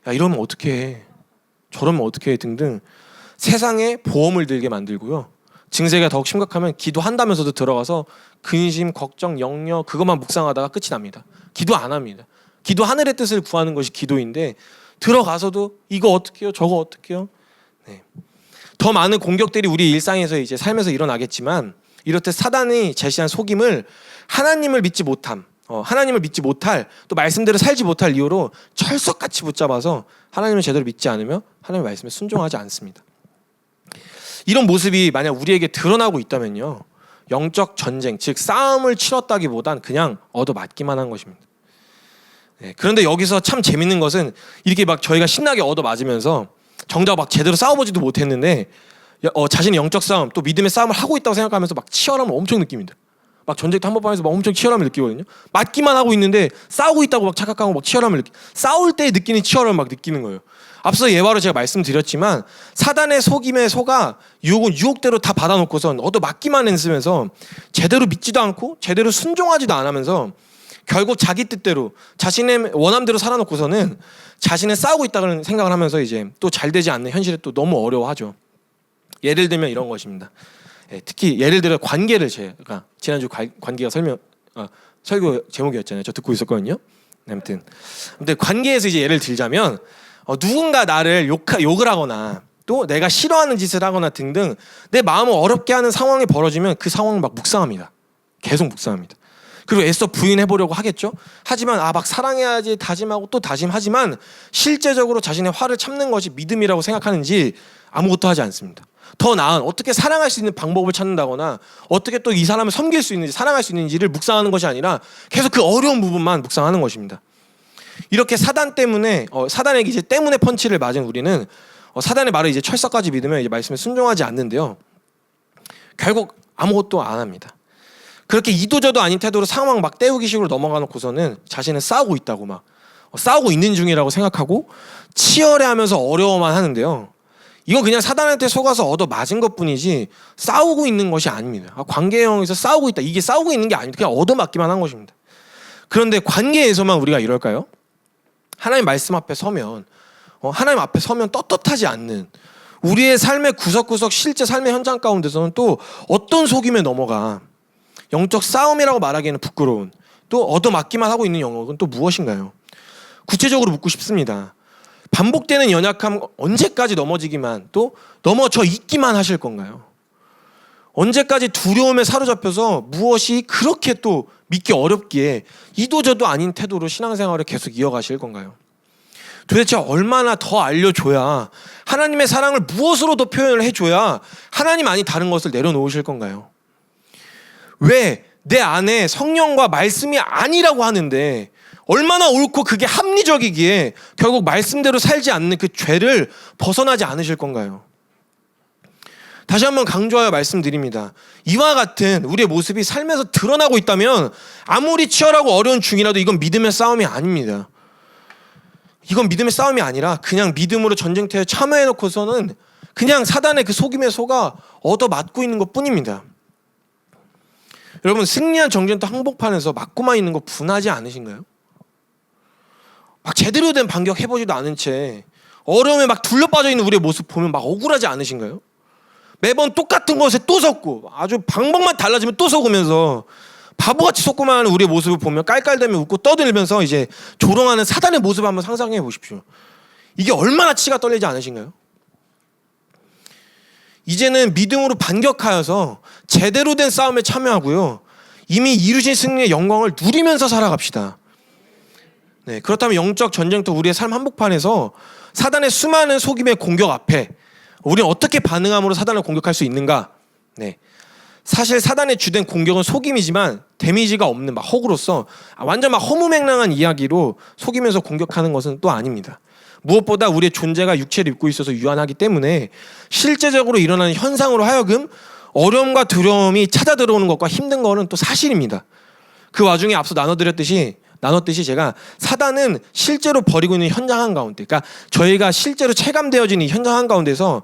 야, 이러면 어떻게 해, 저러면 어떻게 해 등등 세상에 보험을 들게 만들고요. 증세가 더욱 심각하면 기도한다면서도 들어가서 근심, 걱정, 염려 그것만 묵상하다가 끝이 납니다. 기도 안 합니다. 기도 하늘의 뜻을 구하는 것이 기도인데 들어가서도 이거 어떻게 해요, 저거 어떻게 해요. 네. 더 많은 공격들이 우리 일상에서 이제 삶에서 일어나겠지만, 이렇듯 사단이 제시한 속임을 하나님을 믿지 못함, 하나님을 믿지 못할, 또 말씀대로 살지 못할 이유로 철석같이 붙잡아서 하나님을 제대로 믿지 않으며 하나님의 말씀에 순종하지 않습니다. 이런 모습이 만약 우리에게 드러나고 있다면요, 영적 전쟁, 즉 싸움을 치렀다기보단 그냥 얻어맞기만 한 것입니다. 네, 그런데 여기서 참 재밌는 것은 이렇게 막 저희가 신나게 얻어맞으면서 정작 막 제대로 싸워보지도 못했는데 자신의 영적 싸움, 또 믿음의 싸움을 하고 있다고 생각하면서 막 치열함을 엄청 느낍니다. 막 전쟁터 한번방에서 막 엄청 치열함을 느끼거든요. 맞기만 하고 있는데 싸우고 있다고 막 착각하고 막 치열함을 싸울 때 느끼는 치열함을 막 느끼는 거예요. 앞서 예화로 제가 말씀드렸지만 사단의 속임에 속아 유혹대로 다 받아놓고선 얻어맞기만 했으면서 제대로 믿지도 않고 제대로 순종하지도 않으면서 결국 자기 뜻대로 자신의 원함대로 살아놓고서는 자신은 싸우고 있다는 생각을 하면서 이제 또 잘 되지 않는 현실에 또 너무 어려워하죠. 예를 들면 이런 것입니다. 특히 예를 들어 관계를, 제가 지난주 관계가 설교 제목이었잖아요. 저 듣고 있었거든요. 아무튼 근데 관계에서 이제 예를 들자면 누군가 나를 욕을 하거나 또 내가 싫어하는 짓을 하거나 등등 내 마음을 어렵게 하는 상황이 벌어지면 그 상황을 막 묵상합니다. 계속 묵상합니다. 그리고 애써 부인해보려고 하겠죠. 하지만 막 사랑해야지 다짐하고 또 다짐하지만 실제적으로 자신의 화를 참는 것이 믿음이라고 생각하는지 아무것도 하지 않습니다. 더 나은 어떻게 사랑할 수 있는 방법을 찾는다거나 어떻게 또 이 사람을 섬길 수 있는지 사랑할 수 있는지를 묵상하는 것이 아니라 계속 그 어려운 부분만 묵상하는 것입니다. 이렇게 사단 때문에 사단에게 이제 때문에 펀치를 맞은 우리는 사단의 말을 이제 철석까지 믿으면 이제 말씀에 순종하지 않는데요. 결국 아무것도 안 합니다. 그렇게 이도저도 아닌 태도로 상황 막 때우기식으로 넘어가 놓고서는 자신은 싸우고 있다고 막 싸우고 있는 중이라고 생각하고 치열해하면서 어려워만 하는데요. 이건 그냥 사단한테 속아서 얻어 맞은 것뿐이지 싸우고 있는 것이 아닙니다. 관계형에서 싸우고 있다. 이게 싸우고 있는 게 아닙니다. 그냥 얻어 맞기만 한 것입니다. 그런데 관계에서만 우리가 이럴까요? 하나님 말씀 앞에 서면 하나님 앞에 서면 떳떳하지 않는 우리의 삶의 구석구석 실제 삶의 현장 가운데서는 또 어떤 속임에 넘어가 영적 싸움이라고 말하기에는 부끄러운 또 얻어맞기만 하고 있는 영역은 또 무엇인가요? 구체적으로 묻고 싶습니다. 반복되는 연약함 언제까지 넘어지기만 또 넘어져 있기만 하실 건가요? 언제까지 두려움에 사로잡혀서 무엇이 그렇게 또 믿기 어렵기에 이도저도 아닌 태도로 신앙생활을 계속 이어가실 건가요? 도대체 얼마나 더 알려줘야 하나님의 사랑을 무엇으로 더 표현을 해줘야 하나님 아닌 다른 것을 내려놓으실 건가요? 왜 내 안에 성령과 말씀이 아니라고 하는데 얼마나 옳고 그게 합리적이기에 결국 말씀대로 살지 않는 그 죄를 벗어나지 않으실 건가요? 다시 한번 강조하여 말씀드립니다. 이와 같은 우리의 모습이 삶에서 드러나고 있다면 아무리 치열하고 어려운 중이라도 이건 믿음의 싸움이 아닙니다. 이건 믿음의 싸움이 아니라 그냥 믿음으로 전쟁터에 참여해놓고서는 그냥 사단의 그 속임에 속아 얻어맞고 있는 것뿐입니다. 여러분 승리한 정전터 항복판에서 맞고만 있는 거 분하지 않으신가요? 막 제대로 된 반격 해보지도 않은 채 어려움에 막 둘러빠져 있는 우리의 모습 보면 막 억울하지 않으신가요? 매번 똑같은 것에 또 섰고 아주 방법만 달라지면 또 속으면서 바보같이 속고만 하는 우리의 모습을 보면 깔깔대며 웃고 떠들면서 이제 조롱하는 사단의 모습을 한번 상상해 보십시오. 이게 얼마나 치가 떨리지 않으신가요? 이제는 믿음으로 반격하여서 제대로 된 싸움에 참여하고요. 이미 이루신 승리의 영광을 누리면서 살아갑시다. 네, 그렇다면 영적 전쟁터 우리의 삶 한복판에서 사단의 수많은 속임의 공격 앞에 우리는 어떻게 반응함으로 사단을 공격할 수 있는가? 네, 사실 사단의 주된 공격은 속임이지만 데미지가 없는 막 허구로서 완전 막 허무맹랑한 이야기로 속이면서 공격하는 것은 또 아닙니다. 무엇보다 우리의 존재가 육체를 입고 있어서 유한하기 때문에 실제적으로 일어나는 현상으로 하여금 어려움과 두려움이 찾아 들어오는 것과 힘든 거는 또 사실입니다. 그 와중에 앞서 나눴듯이 제가 사단은 실제로 벌이고 있는 현장 한가운데, 그러니까 저희가 실제로 체감되어지는 이 현장 한가운데서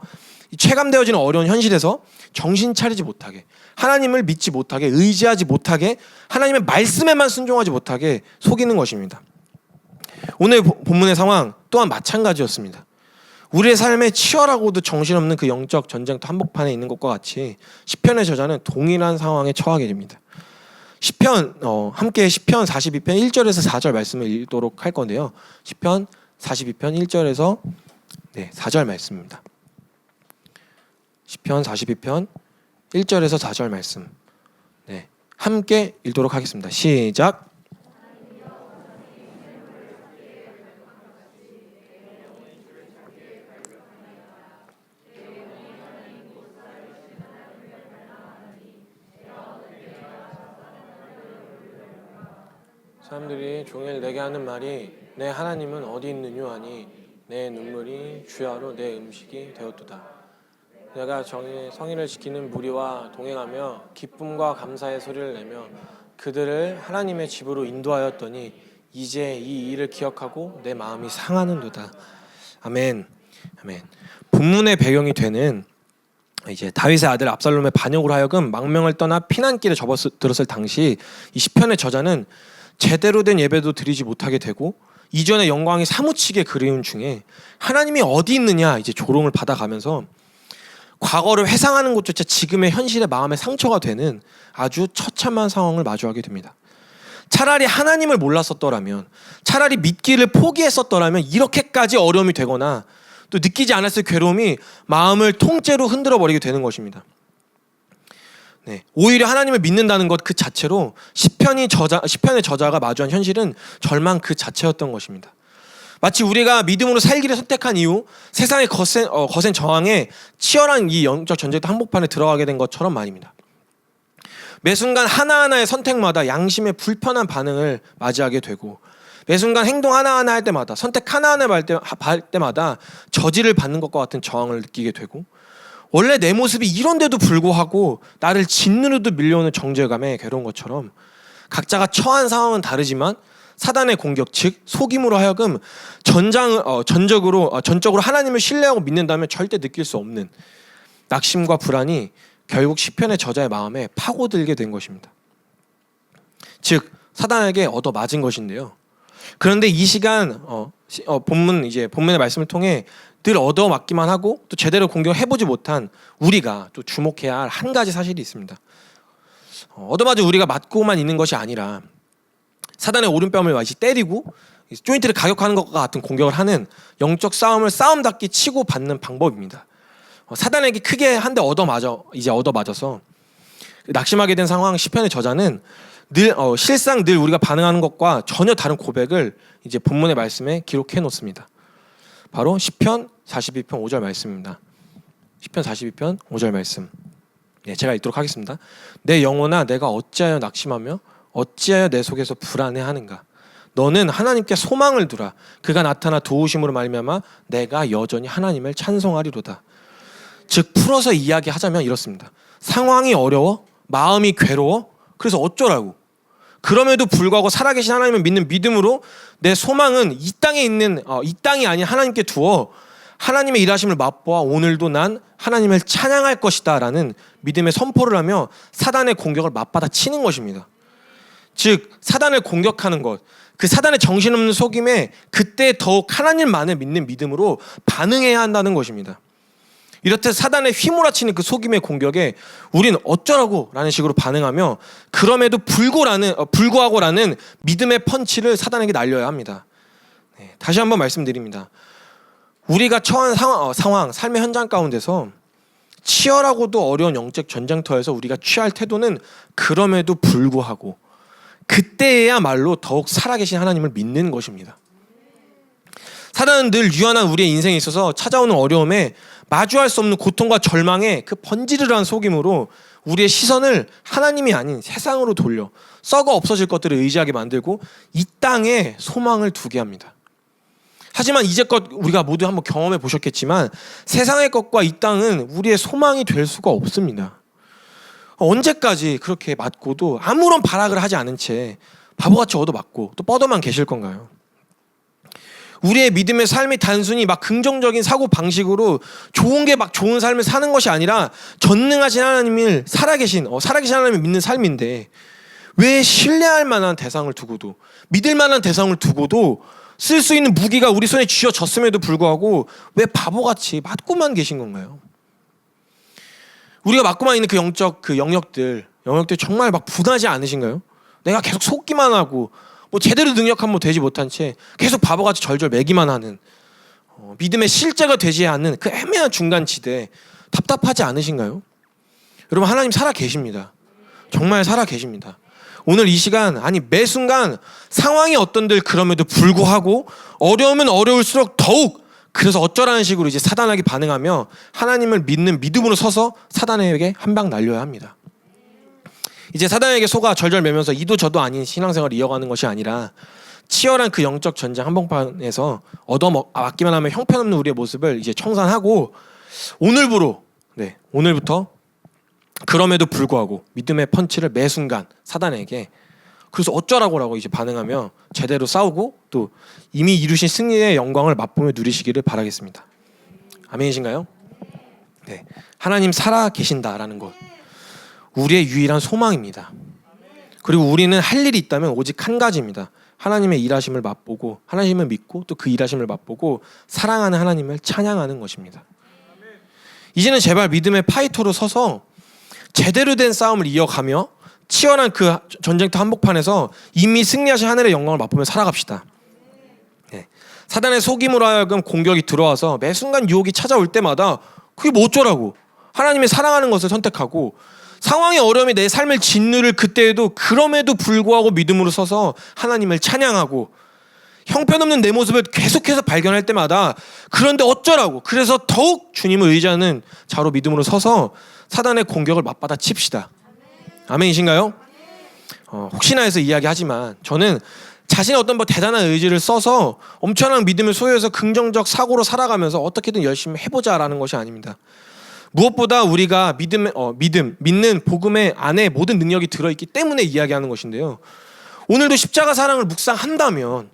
체감되어지는 어려운 현실에서 정신 차리지 못하게, 하나님을 믿지 못하게, 의지하지 못하게, 하나님의 말씀에만 순종하지 못하게 속이는 것입니다. 오늘 본문의 상황 또한 마찬가지였습니다. 우리의 삶에 치열하고도 정신없는 그 영적 전쟁터 한복판에 있는 것과 같이 시편의 저자는 동일한 상황에 처하게 됩니다. 시편 함께 시편 42편 1절에서 4절 말씀을 읽도록 할 건데요. 시편 42편 1절에서 4절 말씀입니다. 시편 42편 1절에서 4절 말씀. 함께 읽도록 하겠습니다. 시작. 사람들이 종일 내게 하는 말이 내 하나님은 어디 있느뇨 하니 내 눈물이 주야로 내 음식이 되었도다. 내가 성의를 지키는 무리와 동행하며 기쁨과 감사의 소리를 내며 그들을 하나님의 집으로 인도하였더니 이제 이 일을 기억하고 내 마음이 상하는도다. 아멘. 아멘. 본문의 배경이 되는 이제 다윗의 아들 압살롬의 반역으로 하여금 망명을 떠나 피난길에 접어들었을 당시 이 시편의 저자는 제대로 된 예배도 드리지 못하게 되고 이전의 영광이 사무치게 그리운 중에 하나님이 어디 있느냐 이제 조롱을 받아가면서 과거를 회상하는 것조차 지금의 현실의 마음의 상처가 되는 아주 처참한 상황을 마주하게 됩니다. 차라리 하나님을 몰랐었더라면, 차라리 믿기를 포기했었더라면 이렇게까지 어려움이 되거나 또 느끼지 않았을 괴로움이 마음을 통째로 흔들어 버리게 되는 것입니다. 네, 오히려 하나님을 믿는다는 것 그 자체로 시편의 저자가 마주한 현실은 절망 그 자체였던 것입니다. 마치 우리가 믿음으로 살기를 선택한 이후 세상의 거센 저항에 치열한 이 영적 전쟁터 한복판에 들어가게 된 것처럼 말입니다. 매 순간 하나하나의 선택마다 양심의 불편한 반응을 맞이하게 되고, 매 순간 행동 하나하나 할 때마다, 선택 하나하나 할 때마다 저지를 받는 것과 같은 저항을 느끼게 되고, 원래 내 모습이 이런데도 불구하고 나를 짓누르듯 밀려오는 정죄감에 괴로운 것처럼 각자가 처한 상황은 다르지만 사단의 공격, 즉 속임으로 하여금 전적으로 하나님을 신뢰하고 믿는다면 절대 느낄 수 없는 낙심과 불안이 결국 시편의 저자의 마음에 파고들게 된 것입니다. 즉 사단에게 얻어맞은 것인데요. 그런데 이 시간 본문의 말씀을 통해 늘 얻어맞기만 하고 또 제대로 공격해보지 못한 우리가 또 주목해야 할 한 가지 사실이 있습니다. 얻어맞은 우리가 맞고만 있는 것이 아니라 사단의 오른뺨을 마치 때리고 조인트를 가격하는 것과 같은 공격을 하는 영적 싸움을 싸움답게 치고 받는 방법입니다. 사단에게 크게 한 대 얻어맞아서 낙심하게 된 상황, 시편의 저자는 실상 늘 우리가 반응하는 것과 전혀 다른 고백을 이제 본문의 말씀에 기록해 놓습니다. 바로 시편 42편 5절 말씀입니다. 시편 42편 5절 말씀. 네, 제가 읽도록 하겠습니다. 내 영혼아, 내가 어찌하여 낙심하며 어찌하여 내 속에서 불안해하는가? 너는 하나님께 소망을 두라. 그가 나타나 도우심으로 말미암아 내가 여전히 하나님을 찬송하리로다. 즉 풀어서 이야기하자면 이렇습니다. 상황이 어려워, 마음이 괴로워, 그래서 어쩌라고? 그럼에도 불구하고 살아계신 하나님을 믿는 믿음으로 내 소망은 이 땅이 아닌 하나님께 두어 하나님의 일하심을 맛보아 오늘도 난 하나님을 찬양할 것이다 라는 믿음의 선포를 하며 사단의 공격을 맞받아 치는 것입니다. 즉 사단을 공격하는 것, 그 사단의 정신없는 속임에 그때 더욱 하나님만을 믿는 믿음으로 반응해야 한다는 것입니다. 이렇듯 사단의 휘몰아치는 그 속임의 공격에 우린 어쩌라고 라는 식으로 반응하며 그럼에도 불구하고라는 믿음의 펀치를 사단에게 날려야 합니다. 네, 다시 한번 말씀드립니다. 우리가 처한 상황, 삶의 현장 가운데서 치열하고도 어려운 영적 전쟁터에서 우리가 취할 태도는 그럼에도 불구하고 그때야말로 더욱 살아계신 하나님을 믿는 것입니다. 사단은 늘 유한한 우리의 인생에 있어서 찾아오는 어려움에 마주할 수 없는 고통과 절망에 그 번지르르한 속임으로 우리의 시선을 하나님이 아닌 세상으로 돌려 썩어 없어질 것들을 의지하게 만들고 이 땅에 소망을 두게 합니다. 하지만 이제껏 우리가 모두 한번 경험해 보셨겠지만 세상의 것과 이 땅은 우리의 소망이 될 수가 없습니다. 언제까지 그렇게 맞고도 아무런 발악을 하지 않은 채 바보같이 얻어맞고 또 뻗어만 계실 건가요? 우리의 믿음의 삶이 단순히 막 긍정적인 사고 방식으로 좋은 게 막 좋은 삶을 사는 것이 아니라 전능하신 하나님을 살아계신 하나님을 믿는 삶인데 왜 신뢰할 만한 대상을 두고도 믿을 만한 대상을 두고도 쓸 수 있는 무기가 우리 손에 쥐어졌음에도 불구하고 왜 바보같이 맞고만 계신 건가요? 우리가 맞고만 있는 그 영적 영역들 정말 막 분하지 않으신가요? 내가 계속 속기만 하고 제대로 능력 한번 되지 못한 채 계속 바보같이 절절 매기만 하는 믿음의 실제가 되지 않는 그 애매한 중간지대 답답하지 않으신가요? 여러분 하나님 살아 계십니다. 정말 살아 계십니다. 오늘 이 시간 매 순간 상황이 어떤들 그럼에도 불구하고 어려우면 어려울수록 더욱 그래서 어쩌라는 식으로 이제 사단에게 반응하며 하나님을 믿는 믿음으로 서서 사단에게 한 방 날려야 합니다. 이제 사단에게 속아 절절 매면서 이도 저도 아닌 신앙생활을 이어가는 것이 아니라 치열한 그 영적 전쟁 한복판에서 얻어맞기만 하면 형편없는 우리의 모습을 이제 청산하고 오늘부터 그럼에도 불구하고 믿음의 펀치를 매 순간 사단에게 그래서 어쩌라고라고 이제 반응하며 제대로 싸우고 또 이미 이루신 승리의 영광을 맛보며 누리시기를 바라겠습니다. 아멘이신가요? 네, 하나님 살아 계신다라는 것 우리의 유일한 소망입니다. 그리고 우리는 할 일이 있다면 오직 한 가지입니다. 하나님의 일하심을 맛보고 하나님을 믿고 또 그 일하심을 맛보고 사랑하는 하나님을 찬양하는 것입니다. 이제는 제발 믿음의 파이터로 서서 제대로 된 싸움을 이어가며 치열한 그 전쟁터 한복판에서 이미 승리하신 하늘의 영광을 맛보며 살아갑시다. 네. 사단의 속임으로 하여금 공격이 들어와서 매 순간 유혹이 찾아올 때마다 그게 뭐 어쩌라고 하나님의 사랑하는 것을 선택하고 상황의 어려움이 내 삶을 짓누를 그때에도 그럼에도 불구하고 믿음으로 서서 하나님을 찬양하고 형편없는 내 모습을 계속해서 발견할 때마다 그런데 어쩌라고 그래서 더욱 주님을 의지하는 자로 믿음으로 서서 사단의 공격을 맞받아 칩시다. 아멘이신가요? 혹시나 해서 이야기하지만 저는 자신의 어떤 대단한 의지를 써서 엄청난 믿음을 소유해서 긍정적 사고로 살아가면서 어떻게든 열심히 해보자라는 것이 아닙니다. 무엇보다 우리가 믿는 복음의 안에 모든 능력이 들어있기 때문에 이야기하는 것인데요. 오늘도 십자가 사랑을 묵상한다면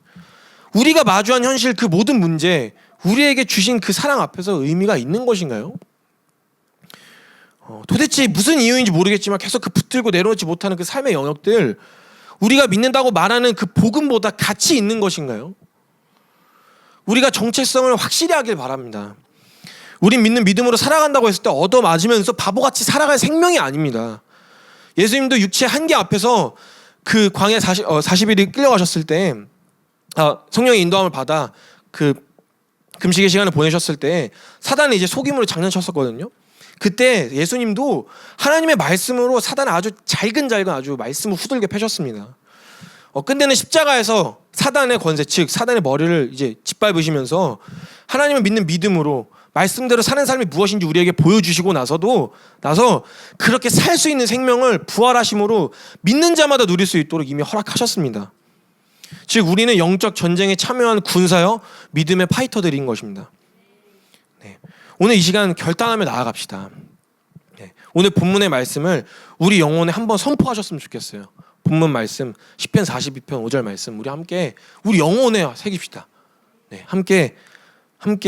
우리가 마주한 현실 그 모든 문제, 우리에게 주신 그 사랑 앞에서 의미가 있는 것인가요? 도대체 무슨 이유인지 모르겠지만 계속 그 붙들고 내려놓지 못하는 그 삶의 영역들, 우리가 믿는다고 말하는 그 복음보다 가치 있는 것인가요? 우리가 정체성을 확실히 하길 바랍니다. 우린 믿는 믿음으로 살아간다고 했을 때 얻어맞으면서 바보같이 살아갈 생명이 아닙니다. 예수님도 육체 한계 앞에서 그 광야 40일이 끌려가셨을 때 성령의 인도함을 받아 그 금식의 시간을 보내셨을 때 사단이 이제 속임으로 장난쳤었거든요. 그때 예수님도 하나님의 말씀으로 사단을 아주 잘근잘근 아주 말씀을 후들게 패셨습니다. 끝내는 십자가에서 사단의 권세, 즉 사단의 머리를 이제 짓밟으시면서 하나님을 믿는 믿음으로 말씀대로 사는 삶이 무엇인지 우리에게 보여주시고 나서 그렇게 살 수 있는 생명을 부활하심으로 믿는 자마다 누릴 수 있도록 이미 허락하셨습니다. 즉 우리는 영적 전쟁에 참여한 군사여 믿음의 파이터들인 것입니다. 네. 오늘 이 시간 결단하며 나아갑시다. 네. 오늘 본문의 말씀을 우리 영혼에 한번 선포하셨으면 좋겠어요. 본문 말씀 시편 42편 5절 말씀 우리 함께 우리 영혼에 새깁시다. 네. 함께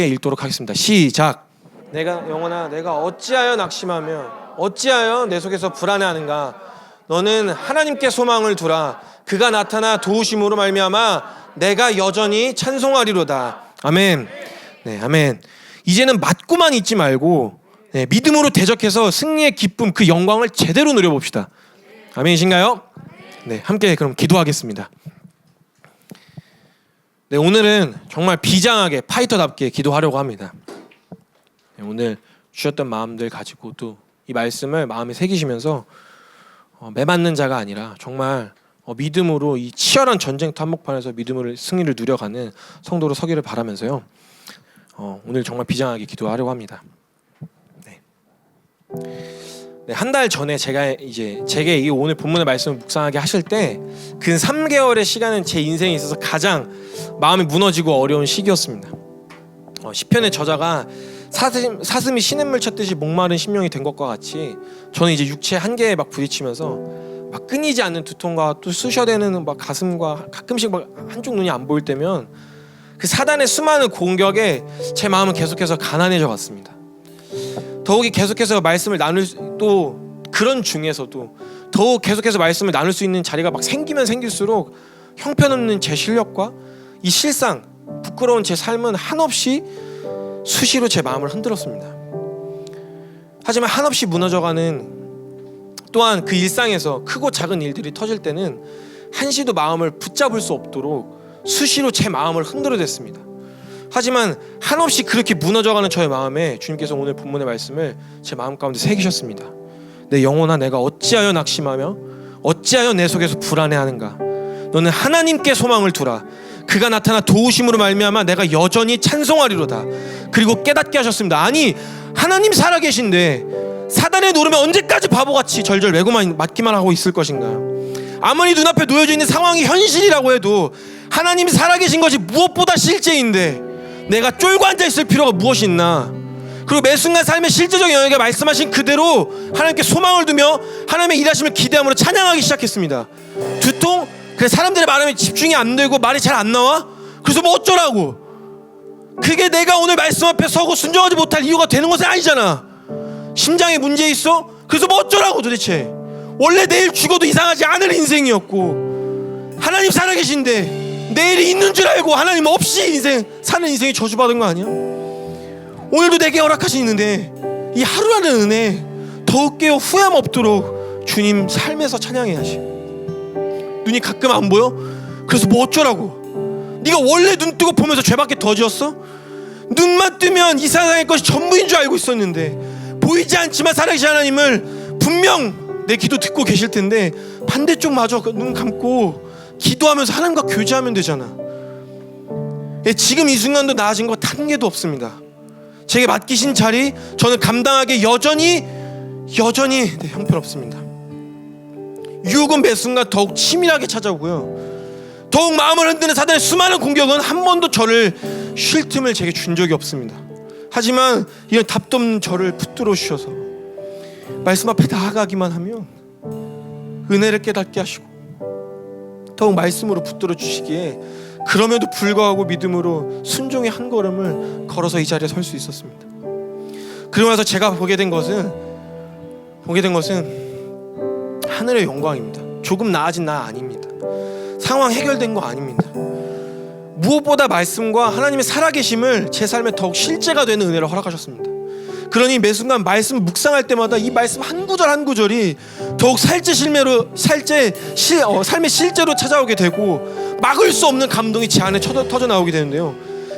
읽도록 하겠습니다. 시작. 내가 영혼아 내가 어찌하여 낙심하며 어찌하여 내 속에서 불안해하는가. 너는 하나님께 소망을 두라. 그가 나타나 도우심으로 말미암아 내가 여전히 찬송하리로다. 아멘. 네, 아멘. 이제는 맞고만 있지 말고 믿음으로 대적해서 승리의 기쁨 그 영광을 제대로 누려봅시다. 아멘이신가요? 네, 함께 그럼 기도하겠습니다. 네, 오늘은 정말 비장하게 파이터답게 기도하려고 합니다. 네, 오늘 주셨던 마음들 가지고 또 이 말씀을 마음에 새기시면서 매맞는 자가 아니라 정말 믿음으로 이 치열한 전쟁터 한복판에서 믿음으로 승리를 누려가는 성도로 서기를 바라면서요. 오늘 정말 비장하게 기도하려고 합니다. 네. 네, 한 달 전에 제게 이 오늘 본문의 말씀을 묵상하게 하실 때 근 3개월의 시간은 제 인생에 있어서 가장 마음이 무너지고 어려운 시기였습니다. 시편의 저자가 사슴이 시냇물 쳤듯이 목마른 심령이 된 것과 같이 저는 이제 육체 한계에 막 부딪히면서 막 끊이지 않는 두통과 또 쑤셔대는 막 가슴과 가끔씩 막 한쪽 눈이 안 보일 때면 그 사단의 수많은 공격에 제 마음은 계속해서 가난해져 갔습니다. 더욱이 계속해서 말씀을 나눌 또 그런 중에서도 더욱 계속해서 말씀을 나눌 수 있는 자리가 막 생기면 생길수록 형편없는 제 실력과 이 실상 부끄러운 제 삶은 한없이 수시로 제 마음을 흔들었습니다. 하지만 한없이 무너져가는 또한 그 일상에서 크고 작은 일들이 터질 때는 한시도 마음을 붙잡을 수 없도록 수시로 제 마음을 흔들어댔습니다. 하지만 한없이 그렇게 무너져가는 저의 마음에 주님께서 오늘 본문의 말씀을 제 마음 가운데 새기셨습니다. 내 영혼아 내가 어찌하여 낙심하며 어찌하여 내 속에서 불안해하는가. 너는 하나님께 소망을 두라. 그가 나타나 도우심으로 말미암아 내가 여전히 찬송하리로다. 그리고 깨닫게 하셨습니다. 아니 하나님 살아계신데 사단의 노름에 언제까지 바보같이 절절 매고만 맞기만 하고 있을 것인가. 아무리 눈앞에 놓여져 있는 상황이 현실이라고 해도 하나님이 살아계신 것이 무엇보다 실제인데 내가 쫄고 앉아있을 필요가 무엇이 있나. 그리고 매 순간 삶의 실제적 영역에 말씀하신 그대로 하나님께 소망을 두며 하나님의 일하심을 기대함으로 찬양하기 시작했습니다. 두통? 그래 사람들의 말하면 집중이 안 되고 말이 잘 안 나와? 그래서 뭐 어쩌라고. 그게 내가 오늘 말씀 앞에 서고 순종하지 못할 이유가 되는 것은 아니잖아. 심장에 문제 있어? 그래서 뭐 어쩌라고 도대체. 원래 내일 죽어도 이상하지 않을 인생이었고 하나님 살아계신데 내일이 있는 줄 알고 하나님 없이 사는 인생이 저주받은 거 아니야? 오늘도 내게 허락하신 있는데 이 하루라는 은혜 더욱 깨어 후회함 없도록 주님 삶에서 찬양해야지. 눈이 가끔 안 보여? 그래서 뭐 어쩌라고. 네가 원래 눈 뜨고 보면서 죄밖에 더 지었어? 눈만 뜨면 이 세상의 것이 전부인 줄 알고 있었는데 보이지 않지만 살아계신 하나님을 분명 내 기도 듣고 계실 텐데 반대쪽 마저 눈 감고 기도하면서 하나님과 교제하면 되잖아. 지금 이 순간도 나아진 것 한 개도 없습니다. 제게 맡기신 자리 저는 감당하기 여전히 형편없습니다. 유혹은 매 순간 더욱 치밀하게 찾아오고요, 더욱 마음을 흔드는 사단의 수많은 공격은 한 번도 저를 쉴 틈을 제게 준 적이 없습니다. 하지만 이런 답도 없는 저를 붙들어 주셔서 말씀 앞에 나아가기만 하면 은혜를 깨닫게 하시고 더욱 말씀으로 붙들어 주시기에 그럼에도 불구하고 믿음으로 순종의 한 걸음을 걸어서 이 자리에 설 수 있었습니다. 그러고 나서 제가 보게 된 것은 하늘의 영광입니다. 조금 나아진 나 아닙니다. 상황 해결된 거 아닙니다. 무엇보다 말씀과 하나님의 살아계심을 제 삶에 더욱 실제가 되는 은혜를 허락하셨습니다. 그러니 매 순간 말씀 묵상할 때마다 이 말씀 한 구절 한 구절이 더욱 삶의 실제로 찾아오게 되고 막을 수 없는 감동이 제 안에 터져 나오게 되는데요.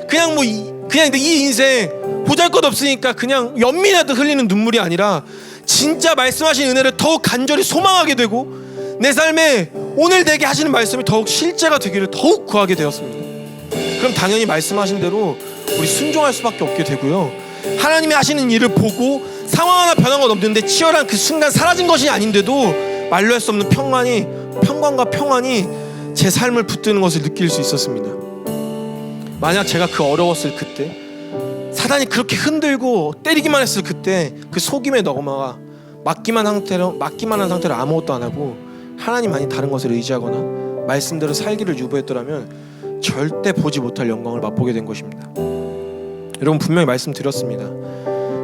그냥 이 인생 보잘것없으니까 그냥 연민하듯 흘리는 눈물이 아니라 진짜 말씀하신 은혜를 더욱 간절히 소망하게 되고 내 삶에 오늘 내게 하시는 말씀이 더욱 실제가 되기를 더욱 구하게 되었습니다. 그럼 당연히 말씀하신 대로 우리 순종할 수밖에 없게 되고요, 하나님이 하시는 일을 보고 상황 하나 변한 건 없는데 치열한 그 순간 사라진 것이 아닌데도 말로 할 수 없는 평강과 평안이 제 삶을 붙드는 것을 느낄 수 있었습니다. 만약 제가 그 어려웠을 그때, 사단이 그렇게 흔들고 때리기만 했을 그때 그 속임에 넘어가 맡기만 한 상태로 아무것도 안 하고 하나님 아닌 다른 것을 의지하거나 말씀대로 살기를 유보했더라면 절대 보지 못할 영광을 맛보게 된 것입니다. 여러분, 분명히 말씀드렸습니다.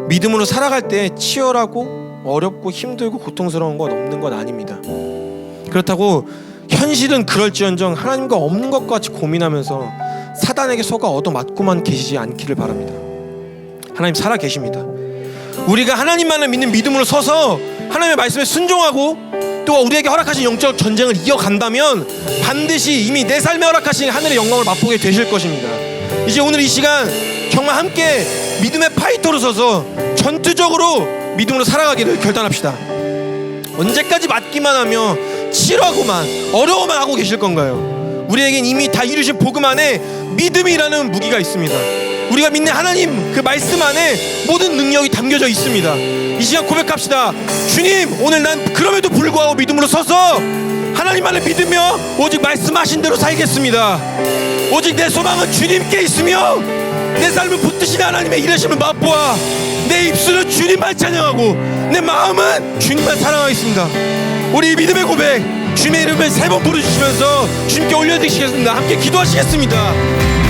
믿음으로 살아갈 때 치열하고 어렵고 힘들고 고통스러운 건 없는 건 아닙니다. 그렇다고 현실은 그럴지언정 하나님과 없는 것과 같이 고민하면서 사단에게 속아 얻어맞고만 계시지 않기를 바랍니다. 하나님 살아 계십니다. 우리가 하나님만을 믿는 믿음으로 서서 하나님의 말씀에 순종하고 또 우리에게 허락하신 영적 전쟁을 이어간다면 반드시 이미 내 삶에 허락하신 하늘의 영광을 맛보게 되실 것입니다. 이제 오늘 이 시간 정말 함께 믿음의 파이터로 서서 전투적으로 믿음으로 살아가기를 결단합시다. 언제까지 맞기만 하며 치료하고만 어려워만 하고 계실 건가요? 우리에겐 이미 다 이루신 복음 안에 믿음이라는 무기가 있습니다. 우리가 믿는 하나님 그 말씀 안에 모든 능력이 담겨져 있습니다. 이 시간 고백합시다. 주님, 오늘 난 그럼에도 불구하고 믿음으로 서서 하나님만을 믿으며 오직 말씀하신 대로 살겠습니다. 오직 내 소망은 주님께 있으며 내 삶을 붙드시는 하나님의 일하심을 맛보아 내 입술은 주님만 찬양하고 내 마음은 주님만 사랑하겠습니다. 우리 믿음의 고백, 주님의 이름을 3번 부르시면서 주님께 올려드리시겠습니다. 함께 기도하시겠습니다.